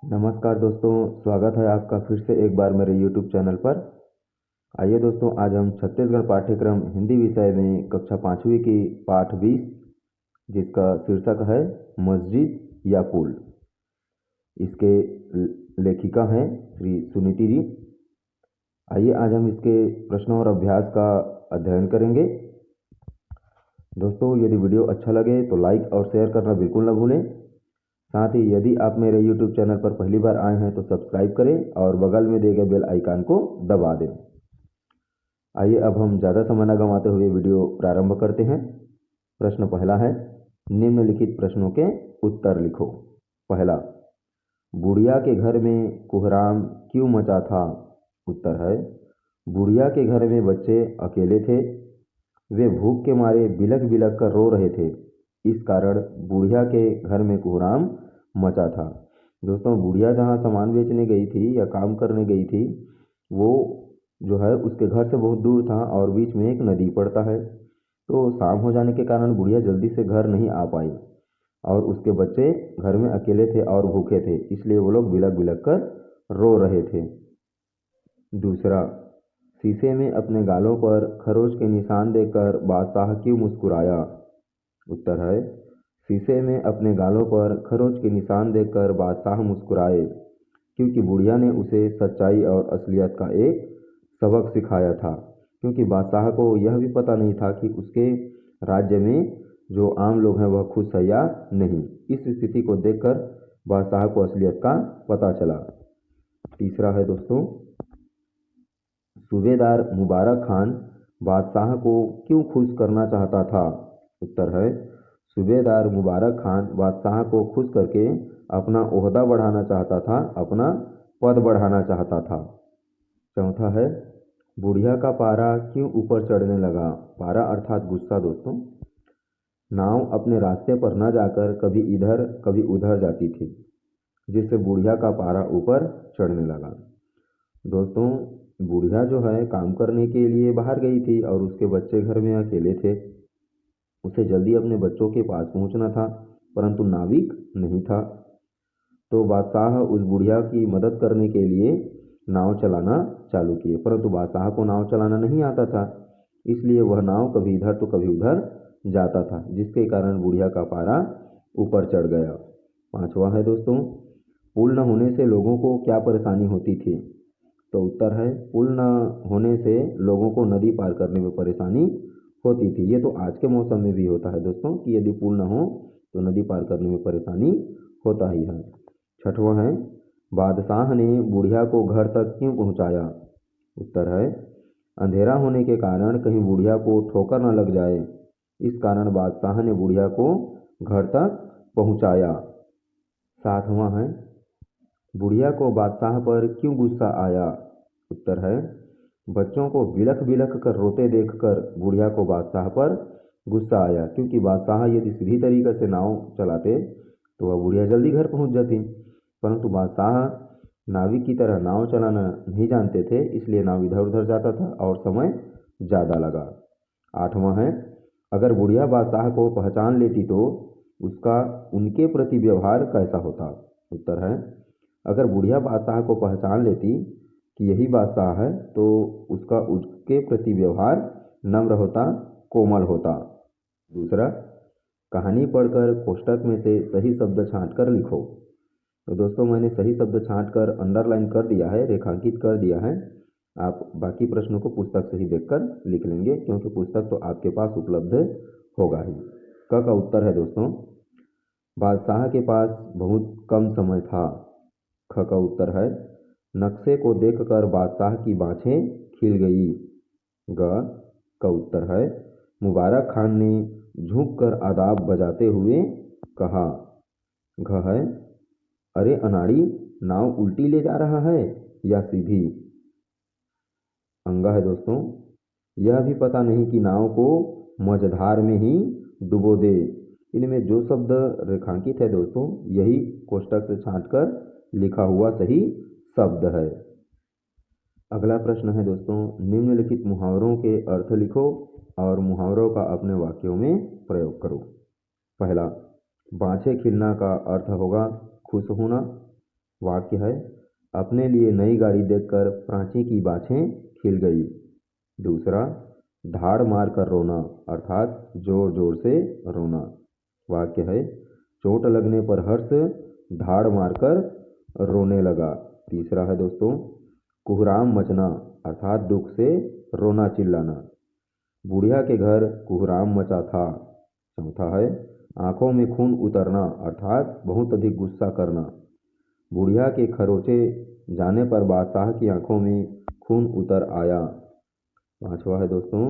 नमस्कार दोस्तों, स्वागत है आपका फिर से एक बार मेरे YouTube चैनल पर। आइए दोस्तों, आज हम छत्तीसगढ़ पाठ्यक्रम हिंदी विषय में कक्षा 5वीं की पाठ 20 जिसका शीर्षक है मस्जिद या पुल। इसके लेखिका हैं श्री सुनीति जी। आइए आज हम इसके प्रश्नों और अभ्यास का अध्ययन करेंगे। दोस्तों, यदि वीडियो अच्छा लगे तो लाइक और शेयर करना बिल्कुल न भूलें। साथ ही यदि आप मेरे YouTube चैनल पर पहली बार आए हैं तो सब्सक्राइब करें और बगल में दिए गए बेल आइकन को दबा दें। आइए अब हम ज़्यादा समय न गंवाते हुए वीडियो प्रारंभ करते हैं। प्रश्न पहला है, निम्नलिखित प्रश्नों के उत्तर लिखो। पहला, बुढ़िया के घर में कोहराम क्यों मचा था? उत्तर है, बुढ़िया के घर में बच्चे अकेले थे। वे भूख के मारे बिलख बिलख कर रो रहे थे। इस कारण बुढ़िया के घर में कोहराम मचा था। दोस्तों, बुढ़िया जहाँ सामान बेचने गई थी या काम करने गई थी, वो जो है उसके घर से बहुत दूर था और बीच में एक नदी पड़ता है। तो शाम हो जाने के कारण बुढ़िया जल्दी से घर नहीं आ पाई और उसके बच्चे घर में अकेले थे और भूखे थे, इसलिए वो लोग बिलख बिलख कर रो रहे थे। दूसरा, शीशे में अपने गालों पर खरोच के निशान देखकर बादशाह क्यों मुस्कुराया? उत्तर है, शीशे में अपने गालों पर खरोच के निशान देखकर बादशाह मुस्कुराए क्योंकि बुढ़िया ने उसे सच्चाई और असलियत का एक सबक सिखाया था। क्योंकि बादशाह को यह भी पता नहीं था कि उसके राज्य में जो आम लोग हैं वह खुश है या नहीं। इस स्थिति को देखकर बादशाह को असलियत का पता चला। तीसरा है दोस्तों, सूबेदार मुबारक खान बादशाह को क्यों खुश करना चाहता था? उत्तर है, सूबेदार मुबारक खान बादशाह को खुश करके अपना ओहदा बढ़ाना चाहता था, अपना पद बढ़ाना चाहता था। चौथा है, बुढ़िया का पारा क्यों ऊपर चढ़ने लगा? पारा अर्थात गुस्सा। दोस्तों, नाव अपने रास्ते पर न जाकर कभी इधर कभी उधर जाती थी, जिससे बुढ़िया का पारा ऊपर चढ़ने लगा। दोस्तों, बुढ़िया जो है काम करने के लिए बाहर गई थी और उसके बच्चे घर में अकेले थे। उसे जल्दी अपने बच्चों के पास पहुंचना था, परंतु नाविक नहीं था। तो बादशाह उस बुढ़िया की मदद करने के लिए नाव चलाना चालू किए, परंतु बादशाह को नाव चलाना नहीं आता था, इसलिए वह नाव कभी इधर तो कभी उधर जाता था, जिसके कारण बुढ़िया का पारा ऊपर चढ़ गया। पांचवा है दोस्तों, पुल न होने से लोगों को क्या परेशानी होती थी? तो उत्तर है, पुल न होने से लोगों को नदी पार करने में परेशानी होती थी। ये तो आज के मौसम में भी होता है दोस्तों कि यदि पुल न हो तो नदी पार करने में परेशानी होता ही है। छठवां है, बादशाह ने बुढ़िया को घर तक क्यों पहुंचाया? उत्तर है, अंधेरा होने के कारण कहीं बुढ़िया को ठोकर न लग जाए, इस कारण बादशाह ने बुढ़िया को घर तक पहुंचाया। सातवां है, बुढ़िया को बादशाह पर क्यों गुस्सा आया? उत्तर है, बच्चों को बिलख बिलख कर रोते देखकर बुढ़िया को बादशाह पर गुस्सा आया, क्योंकि बादशाह यदि सीधी तरीके से नाव चलाते तो वह बुढ़िया जल्दी घर पहुंच जाती, परंतु बादशाह नाविक की तरह नाव चलाना नहीं जानते थे, इसलिए नाव इधर उधर जाता था और समय ज़्यादा लगा। आठवां है, अगर बुढ़िया बादशाह को पहचान लेती तो उसका उनके प्रति व्यवहार कैसा होता? उत्तर है, अगर बुढ़िया बादशाह को पहचान लेती कि यही बादशाह है तो उसका उसके प्रति व्यवहार नम्र होता, कोमल होता। दूसरा, कहानी पढ़कर कोष्टक में से सही शब्द छांट कर लिखो। तो दोस्तों, मैंने सही शब्द छांट कर अंडरलाइन कर दिया है, रेखांकित कर दिया है। आप बाकी प्रश्नों को पुस्तक से ही देखकर लिख लेंगे, क्योंकि पुस्तक तो आपके पास उपलब्ध होगा ही। क का उत्तर है दोस्तों, बादशाह के पास बहुत कम समय था। ख का उत्तर है, नक्शे को देखकर बादशाह की बाँछें खिल गई। ग का उत्तर है, मुबारक खान ने झुककर आदाब बजाते हुए कहा। घ है, अरे अनाड़ी, नाव उल्टी ले जा रहा है या सीधी? अंगा है दोस्तों, यह भी पता नहीं कि नाव को मझधार में ही डुबो दे। इनमें जो शब्द रेखांकित है दोस्तों, यही कोष्टक से छांटकर लिखा हुआ सही शब्द है। अगला प्रश्न है दोस्तों, निम्नलिखित मुहावरों के अर्थ लिखो और मुहावरों का अपने वाक्यों में प्रयोग करो। पहला, बाँछें खिलना का अर्थ होगा खुश होना। वाक्य है, अपने लिए नई गाड़ी देखकर प्राची की बाछें खिल गई। दूसरा, धाड़ मार कर रोना अर्थात जोर जोर से रोना। वाक्य है, चोट लगने पर हर्ष धाड़ मारकर रोने लगा। तीसरा है दोस्तों, कुहराम मचना अर्थात दुख से रोना चिल्लाना। बुढ़िया के घर कुहराम मचा था। चौथा है, आंखों में खून उतरना अर्थात बहुत अधिक गुस्सा करना। बुढ़िया के खरोचे जाने पर बादशाह की आंखों में खून उतर आया। पांचवा है दोस्तों,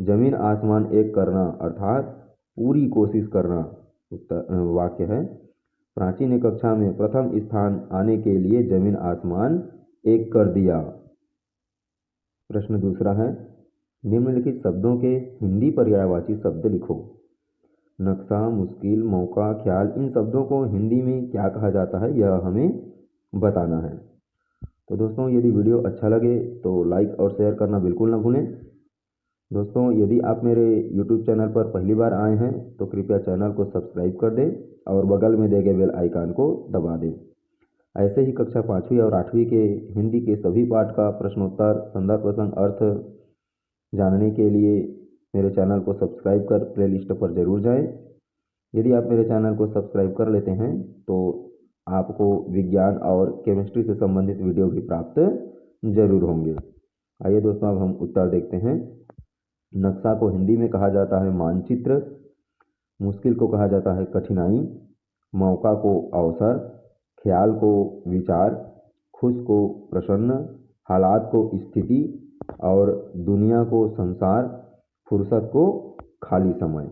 जमीन आसमान एक करना अर्थात पूरी कोशिश करना। वाक्य है, प्राची ने कक्षा में प्रथम स्थान आने के लिए जमीन आसमान एक कर दिया। प्रश्न दूसरा है, निम्नलिखित शब्दों के हिंदी पर्यायवाची शब्द लिखो। नक्शा, मुश्किल, मौका, ख्याल, इन शब्दों को हिंदी में क्या कहा जाता है यह हमें बताना है। तो दोस्तों यदि वीडियो अच्छा लगे तो लाइक और शेयर करना बिल्कुल ना भूलें। दोस्तों यदि आप मेरे YouTube चैनल पर पहली बार आए हैं तो कृपया चैनल को सब्सक्राइब कर दें और बगल में दिए गए बेल आइकन को दबा दें। ऐसे ही कक्षा 5वीं और 8वीं के हिंदी के सभी पाठ का प्रश्नोत्तर, संदर्भ प्रसंग, अर्थ जानने के लिए मेरे चैनल को सब्सक्राइब कर प्लेलिस्ट पर जरूर जाएं। यदि आप मेरे चैनल को सब्सक्राइब कर लेते हैं तो आपको विज्ञान और केमिस्ट्री से संबंधित वीडियो भी प्राप्त जरूर होंगे। आइए दोस्तों अब हम उत्तर देखते हैं। नक्शा को हिंदी में कहा जाता है मानचित्र, मुश्किल को कहा जाता है कठिनाई, मौका को अवसर, ख्याल को विचार, खुश को प्रसन्न, हालात को स्थिति और दुनिया को संसार, फुर्सत को खाली समय।